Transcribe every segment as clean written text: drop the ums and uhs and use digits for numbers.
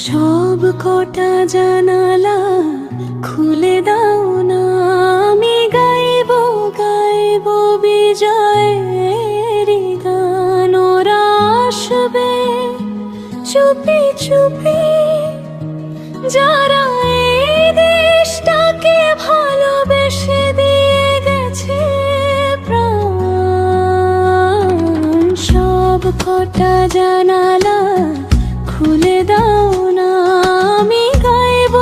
সব কটা জানালা খুলে দাও না, আমি গাইব গাইব বিজয়ের গান। ওরা আসবে চুপি চুপি, যারা এই দেশটাকে ভালোবেসে দিয়ে গেছে প্রাণ। সব কটা জানালা খুলে দাও না, আমি গাইব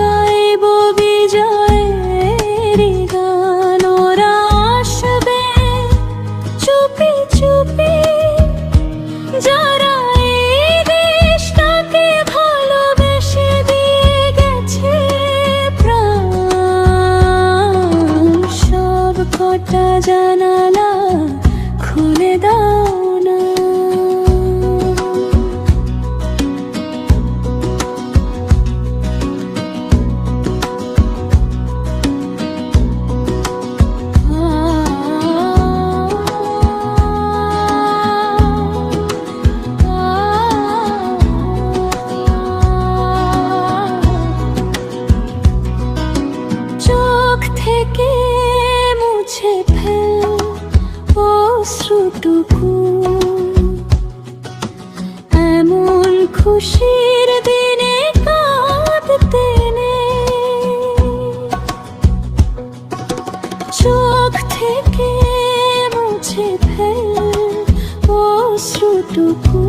গাইব বিজয়ের গান। ওরা আসবে চুপি চুপি, যারা এই দেশটাকে ভালোবেসে দিয়ে গেছে প্রাণ। সব কটা জানালা খুলে দাও না। চোখ থেকে মুছে ফেল অশ্রুটুকু, এমন খুশির দিনে কাঁদতে নেই। চোখ থেকে মুছে ফেল অশ্রুটুকু,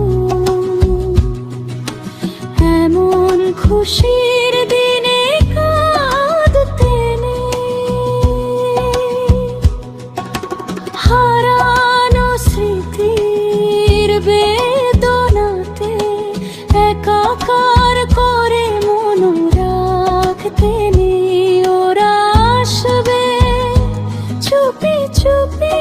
এমন খুশির দিনে কাঁদতে নেই। হারানো স্মৃতির বেদনাতে একাকার করে মন রাখতে নেই। ওরা আসবে চুপি চুপি,